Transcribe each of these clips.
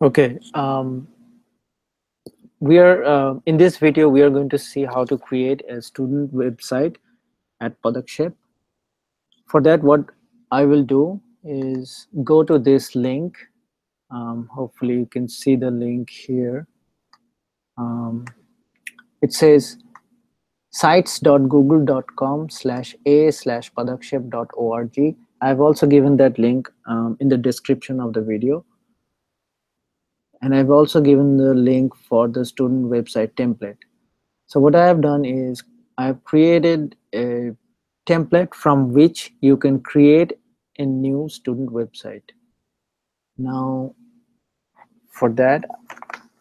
Okay, we are in this video we are going to see how to create a student website at Padakshep. For that, what I will do is go to this link. Hopefully you can see the link here. um, it says sites.google.com/a/padakshep.org. I've also given that link in the description of the video, and I've also given the link for the student website template. So what I have done is I've created a template from which you can create a new student website. Now, for that,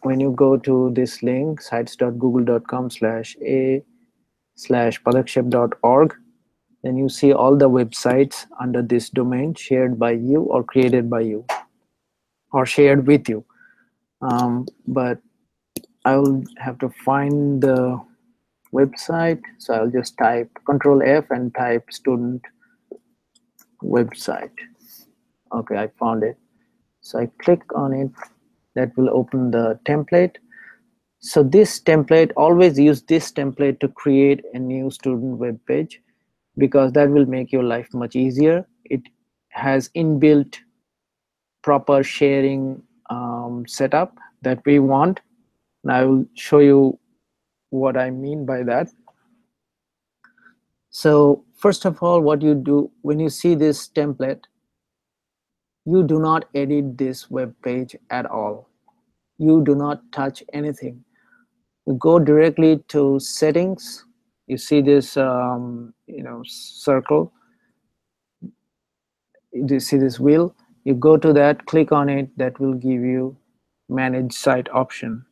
when you go to this link, sites.google.com/a/padakshep.org, then you see all the websites under this domain shared by you or created by you or shared with you. But I will have to find the website, so I'll just type Control F and type student website. Okay, I found it. So I click on it. That will open the template. So this template, always use this template to create a new student web page, because that will make your life much easier. It has inbuilt proper sharing setup that we want, and I will show you what I mean by that. So first of all, what you do when you see this template, you do not edit this web page at all. You do not touch anything. You go directly to settings. You see this circle, you see this wheel. You go to that, click on it. That will give you manage site option.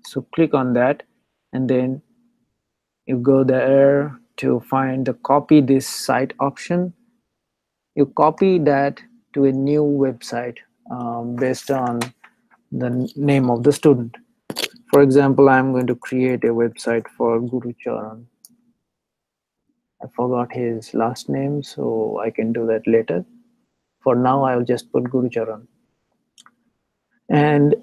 So click on that, and then you go there to find the copy this site option. You copy that to a new website based on the name of the student. For example, I'm going to create a website for Guru Charan. I forgot his last name, so I can do that later. For now, I'll just put Guru Charan. And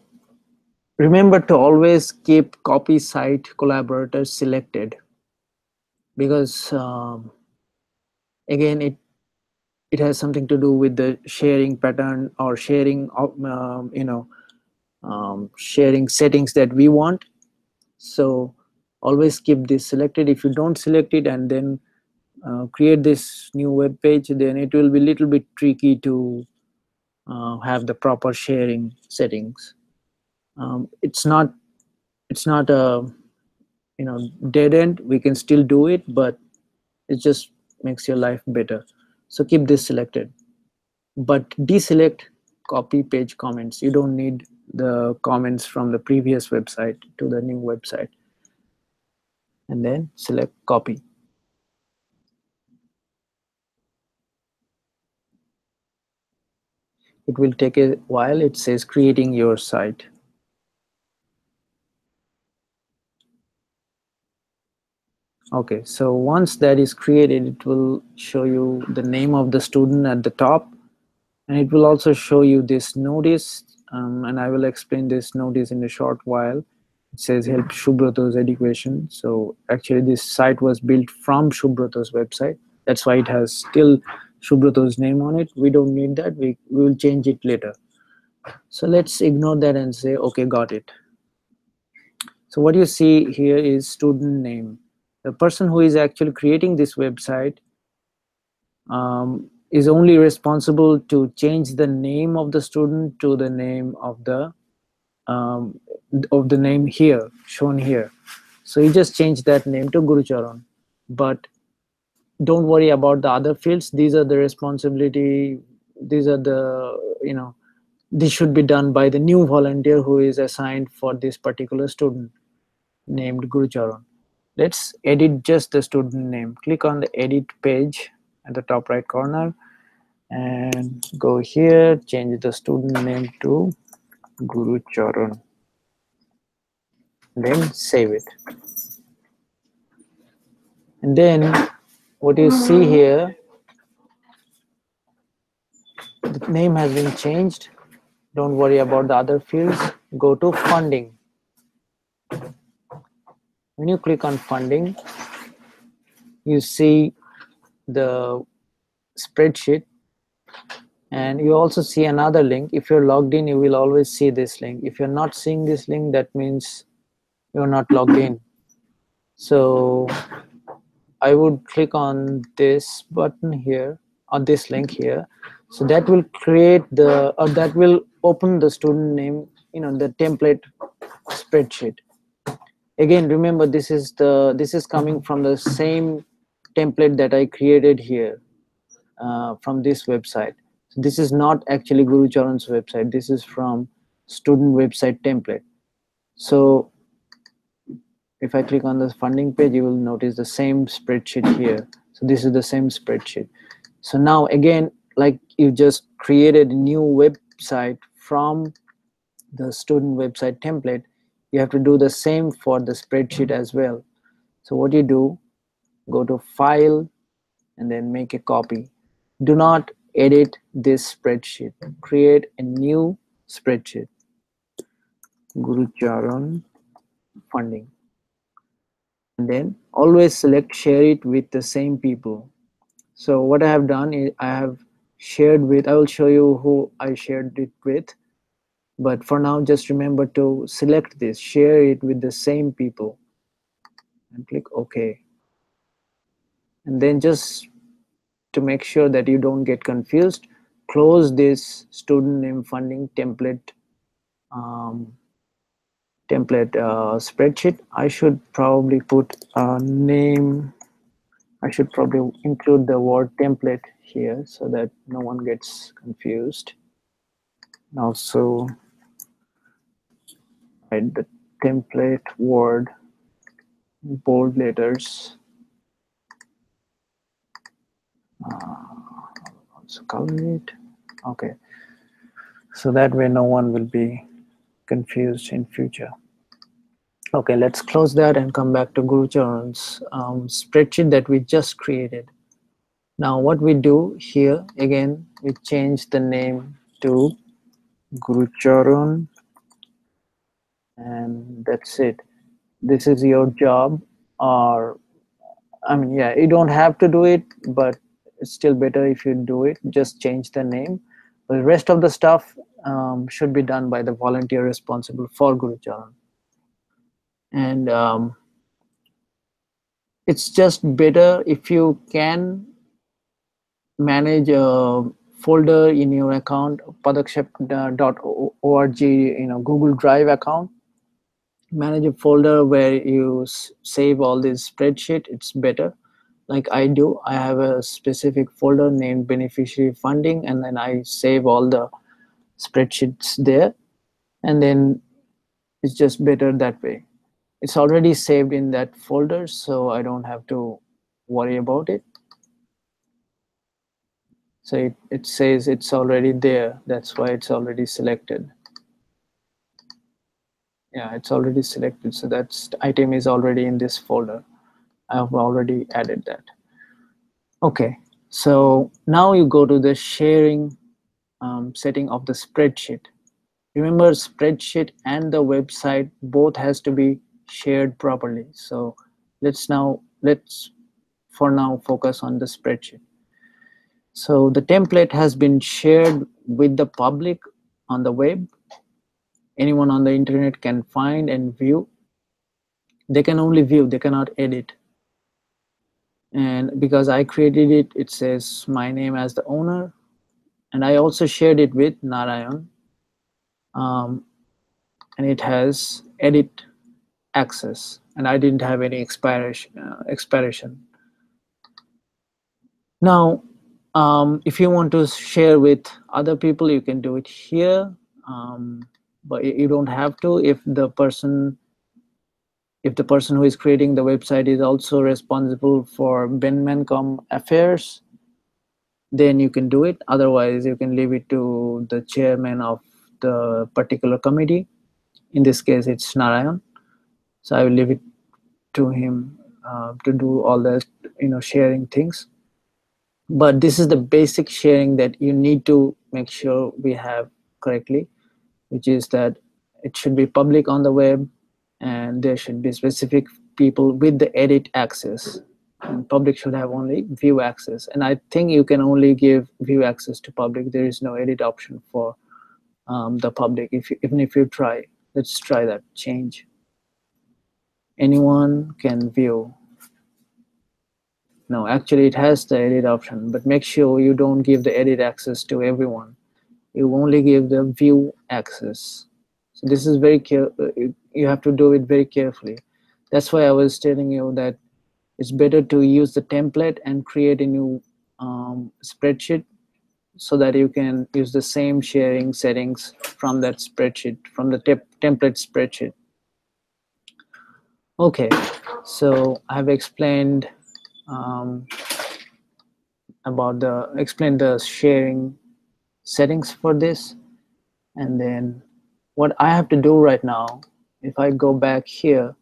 remember to always keep copy site collaborators selected, because again, it has something to do with the sharing pattern or sharing sharing settings that we want. So always keep this selected. If you don't select it and then create this new web page, then it will be a little bit tricky to have the proper sharing settings. It's not a dead end. We can still do it, but it just makes your life better. So keep this selected, but deselect copy page comments. You don't need the comments from the previous website to the new website. And then select copy. It will take a while. It says creating your site. Okay, so once that is created, it will show you the name of the student at the top, and it will also show you this notice, and I will explain this notice in a short while. It says help Shubrato's education. So actually this site was built from Shubrato's website. That's why it has still Shubrato's name on it. We don't need that. We will change it later. So let's ignore that and say, okay, got it. So what you see here is student name. The person who is actually creating this website is only responsible to change the name of the student to the name of the name here, shown here. So you just change that name to Guru Charan. But don't worry about the other fields. These are the responsibility. These are the, this should be done by the new volunteer who is assigned for this particular student named Guru Charan. Let's edit just the student name. Click on the edit page at the top right corner and go here, change the student name to Guru Charan. Then save it. And then what you see here, the name has been changed. Don't worry about the other fields. Go to funding. When you click on funding, you see the spreadsheet, and you also see another link. If you're logged in, you will always see this link. If you're not seeing this link, that means you're not logged in. So I would click on this button here, on this link here. So that will create the, or that will open the student name, the template spreadsheet. Again, remember, this is coming from the same template that I created here from this website. So this is not actually Guru Charan's website. This is from student website template. So if I click on the funding page, you will notice the same spreadsheet here. So this is the same spreadsheet. So now again, like you just created a new website from the student website template, you have to do the same for the spreadsheet as well. So what you do, go to File and then make a copy. Do not edit this spreadsheet. Create a new spreadsheet. Guru Charan funding. And then always select share it with the same people. So what I have done is I have shared with, I will show you who I shared it with. But for now, just remember to select this, share it with the same people, and click OK. And then just to make sure that you don't get confused, close this student name funding template spreadsheet. I should probably put a name. I should probably include the word template here so that no one gets confused. And also write the template word in bold letters. Also color it. Okay. So that way no one will be confused in future. Okay, let's close that and come back to Guru Charan's spreadsheet that we just created. Now what we do here, again, we change the name to Guru Charan, and that's it. This is your job, or I mean, yeah, you don't have to do it, but it's still better if you do it. Just change the name. The rest of the stuff should be done by the volunteer responsible for Guru Charan. And it's just better if you can manage a folder in your account, padakshep.org, Google Drive account. Manage a folder where you save all this spreadsheet. It's better. Like I do, I have a specific folder named beneficiary funding, and then I save all the spreadsheets there, and then it's just better that way. It's already saved in that folder, so I don't have to worry about it. So it says it's already there. That's why it's already selected. Yeah, it's already selected. So that item is already in this folder. I have already added that. Okay, so now you go to the sharing setting of the spreadsheet. Remember, spreadsheet and the website both has to be shared properly. So let's for now focus on the spreadsheet. So the template has been shared with the public on the web. Anyone on the internet can find and view. They can only view, they cannot edit. And because I created it, it says my name as the owner. And I also shared it with Narayan. And it has edit access. And I didn't have any expiration. Now, if you want to share with other people, you can do it here. But you don't have to. If the person who is creating the website is also responsible for Ben Mancom affairs, then you can do it. Otherwise, you can leave it to the chairman of the particular committee. In this case, it's Narayan. So I will leave it to him to do all the sharing things. But this is the basic sharing that you need to make sure we have correctly. which is that it should be public on the web, and there should be specific people with the edit access, and public should have only view access. And I think you can only give view access to public. There is no edit option for the public. Even if you try, let's try that change. Anyone can view. No, actually it has the edit option, but make sure you don't give the edit access to everyone. You only give the view access. So this is very you have to do it very carefully. That's why I was telling you that it's better to use the template and create a new spreadsheet, so that you can use the same sharing settings from that spreadsheet, from the template spreadsheet. Okay, so I've explained explained the sharing settings for this. And then what I have to do right now, if I go back here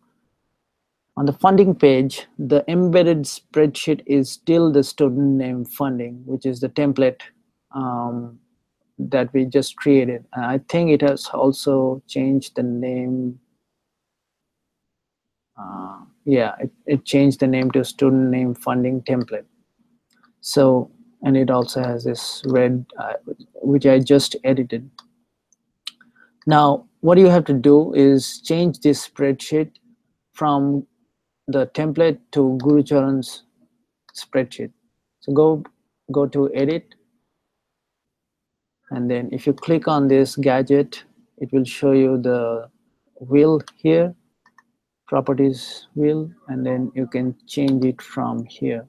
on the funding page, the embedded spreadsheet is still the student name funding, which is the template that we just created. And I think it has also changed the name. Yeah, it changed the name to student name funding template. So, and it also has this red, which I just edited. Now, what you have to do is change this spreadsheet from the template to Guru Charan's spreadsheet. So go to edit, and then if you click on this gadget, it will show you the wheel here, properties wheel, and then you can change it from here.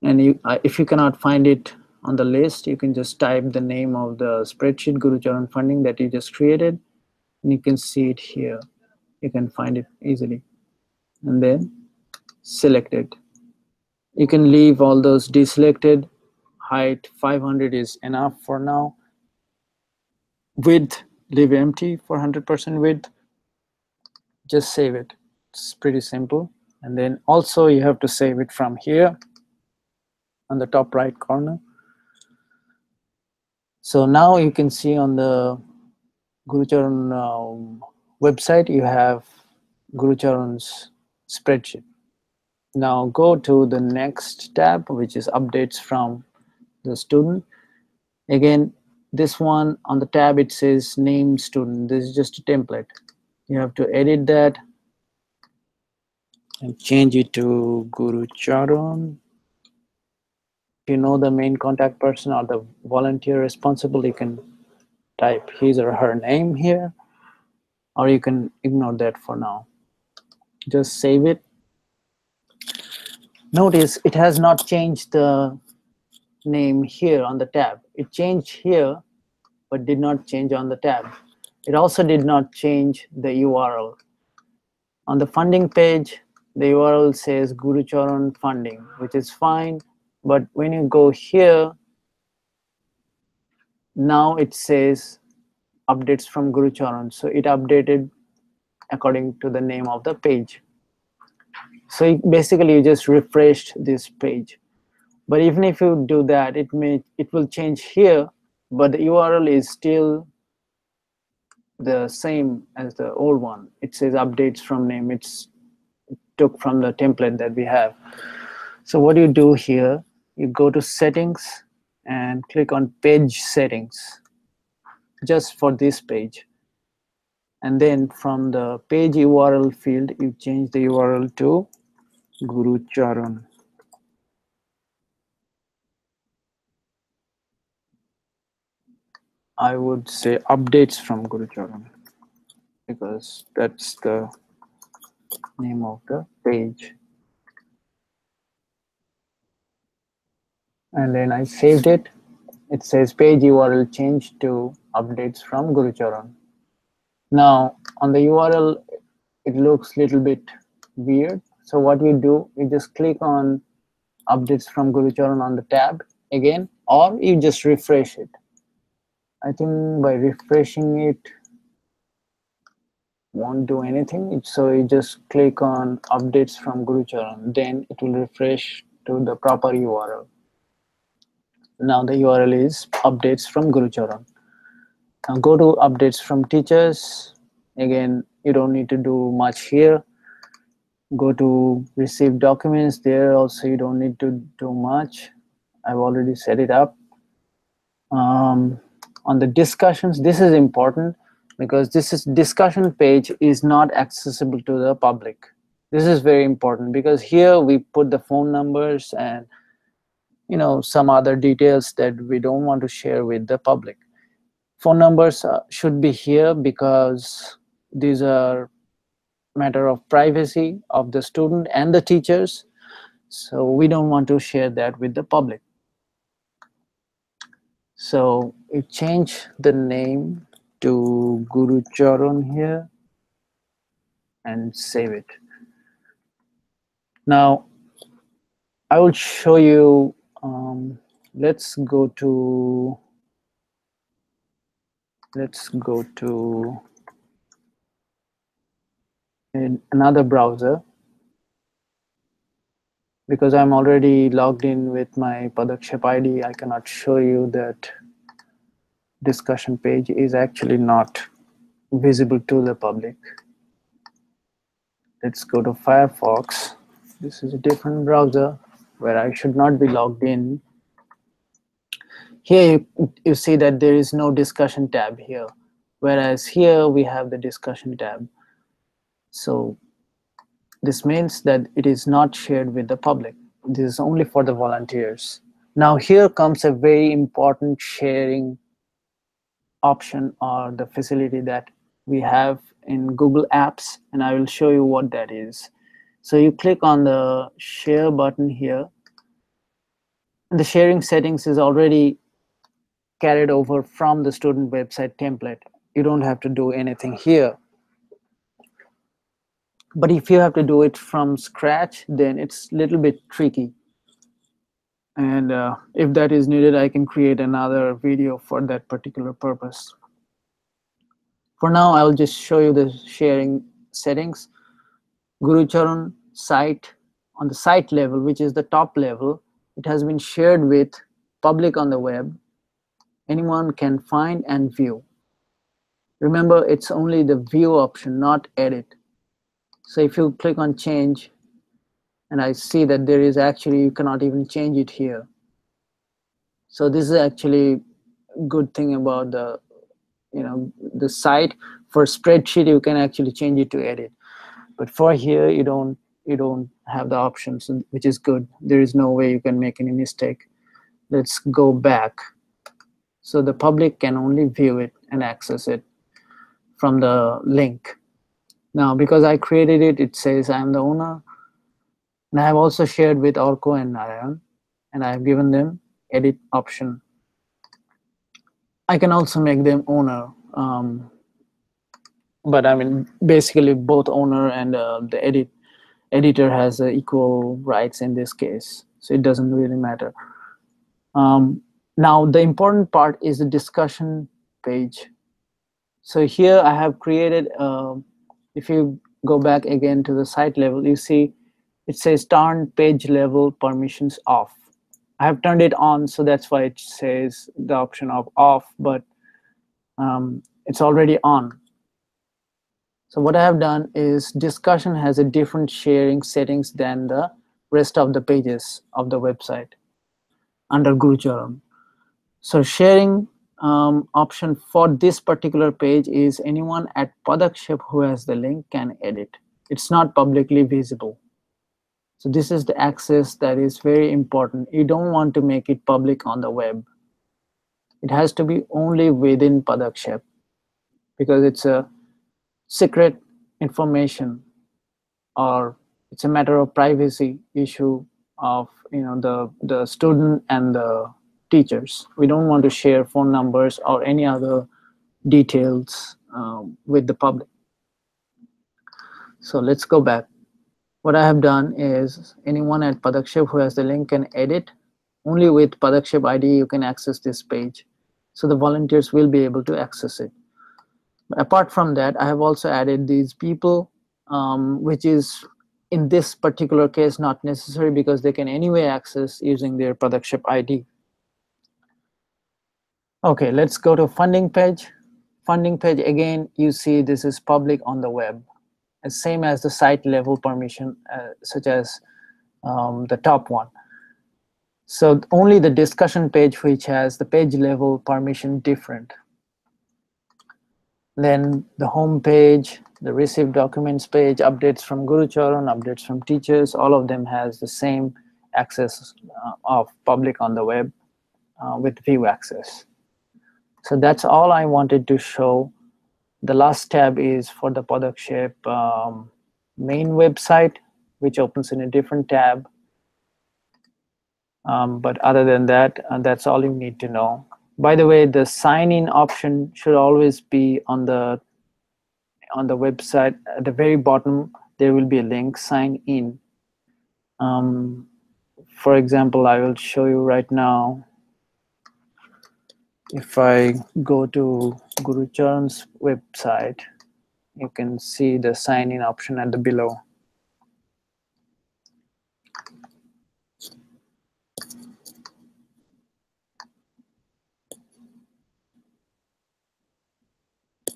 And if you cannot find it on the list, you can just type the name of the spreadsheet, Guru Charan funding, that you just created, and you can see it here. You can find it easily, and then select it. You can leave all those deselected. Height 500 is enough for now. Width, leave empty for 100% width. Just save it. It's pretty simple. And then also you have to save it from here on the top right corner. So now you can see on the Gurucharan website, you have Gurucharan's spreadsheet. Now go to the next tab, which is updates from the student. Again, this one on the tab, it says name student. This is just a template. You have to edit that and change it to Gurucharan. If you know the main contact person or the volunteer responsible, you can type his or her name here, or you can ignore that for now. Just save it. Notice it has not changed the name here on the tab. It changed here, but did not change on the tab. It also did not change the URL. On the funding page, the URL says Gurucharan funding, which is fine. But when you go here, now it says updates from Gurucharan. So it updated according to the name of the page. So basically you just refreshed this page. But even if you do that, it will change here, but the URL is still the same as the old one. It says updates from name. It's took from the template that we have. So what you do here, you go to settings and click on page settings just for this page. And then from the page URL field, you change the URL to Gurucharan. I would say updates from Gurucharan, because that's the name of the page. And then I saved it. It says page URL changed to updates from Gurucharan. Now on the URL, it looks a little bit weird. So what you do, you just click on updates from Gurucharan on the tab again, or you just refresh it. I think by refreshing it won't do anything. So you just click on updates from Gurucharan, then it will refresh to the proper URL. Now the URL is updates from Gurucharan. Now go to updates from teachers. Again, you don't need to do much here. Go to receive documents. There also you don't need to do much. I've already set it up. On the discussions, this is important because this is discussion page is not accessible to the public. This is very important because here we put the phone numbers and some other details that we don't want to share with the public. Phone numbers should be here because these are matter of privacy of the student and the teachers, so we don't want to share that with the public. So we change the name to Guru Charan here and save it. Now I will show you, let's go to another browser because I'm already logged in with my Padakshep ID. I cannot show you that discussion page is actually not visible to the public. Let's go to Firefox. This is a different browser where I should not be logged in. Here you see that there is no discussion tab here, whereas here we have the discussion tab. So this means that it is not shared with the public. This is only for the volunteers. Now here comes a very important sharing option or the facility that we have in Google Apps, and I will show you what that is. So you click on the share button here, and the sharing settings is already carried over from the student website template. You don't have to do anything here. But if you have to do it from scratch, then it's a little bit tricky. And if that is needed, I can create another video for that particular purpose. For now, I'll just show you the sharing settings. Guru Charan site, on the site level, which is the top level, it has been shared with public on the web. Anyone can find and view. Remember, it's only the view option, not edit. So if you click on change, and I see that there is actually, you cannot even change it here. So this is actually a good thing about the site. For spreadsheet, you can actually change it to edit. But for here, you don't have the options, which is good. There is no way you can make any mistake. Let's go back. So the public can only view it and access it from the link. Now, because I created it, it says I'm the owner. And I have also shared with Orko and Narayan, and I have given them edit option. I can also make them owner. But I mean, basically both owner and the editor has equal rights in this case. So it doesn't really matter. Now, the important part is the discussion page. So here I have created, if you go back again to the site level, you see it says turn page level permissions off. I have turned it on, so that's why it says the option of off, but it's already on. So what I have done is discussion has a different sharing settings than the rest of the pages of the website under Guru Charan. So sharing option for this particular page is anyone at Padakshep who has the link can edit. It's not publicly visible. So this is the access that is very important. You don't want to make it public on the web. It has to be only within Padakshep because it's a secret information, or it's a matter of privacy issue of the student and the teachers. We don't want to share phone numbers or any other details with the public. So let's go back. What I have done is anyone at Padakshep who has the link can edit. Only with Padakshep ID you can access this page. So the volunteers will be able to access it. But apart from that, I have also added these people, which is in this particular case not necessary because they can anyway access using their Padakshep ID. Okay, let's go to funding page. funding page, again, you see this is public on the web. It's same as the site level permission, such as the top one. So only the discussion page which has the page level permission different. Then the home page, the received documents page, updates from Guru Charan, updates from teachers, all of them has the same access of public on the web with view access. So that's all I wanted to show. The last tab is for the Padakshep main website, which opens in a different tab. But other than that, that's all you need to know. By the way, the sign in option should always be on the website. At the very bottom, there will be a link, sign in. For example, I will show you right now. If I go to Guru Charan's website, you can see the sign in option at the below.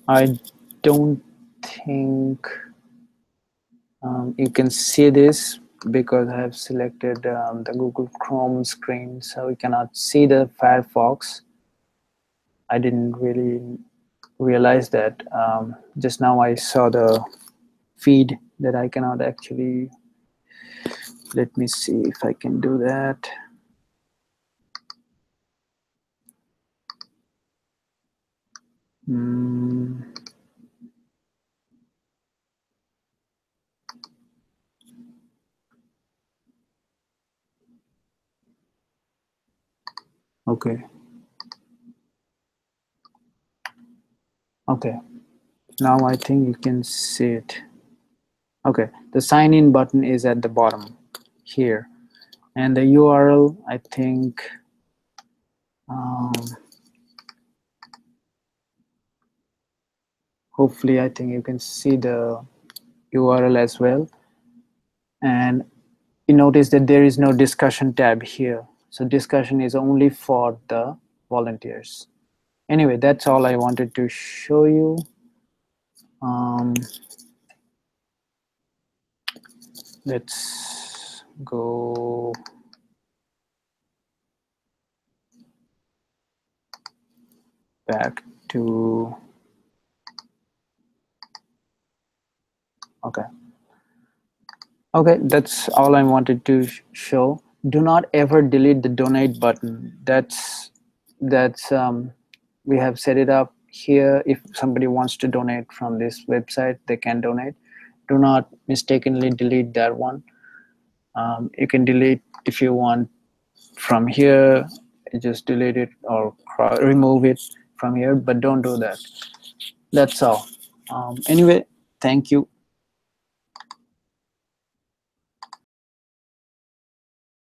I don't think you can see this because I have selected the Google Chrome screen, so we cannot see the Firefox. I didn't really realize that. Just now I saw the feed that I cannot actually. Let me see if I can do that. Okay. Okay. Now I think you can see it. Okay. The sign in button is at the bottom here. And the URL, I think, hopefully, I think you can see the URL as well. And you notice that there is no discussion tab here. So discussion is only for the volunteers. Anyway, that's all I wanted to show you. Let's go back to, okay, that's all I wanted to show. Do not ever delete the donate button. That's we have set it up here. If somebody wants to donate from this website, they can donate. Do not mistakenly delete that one. You can delete if you want from here, just delete it or remove it from here, but don't do that. That's all. Anyway, thank you.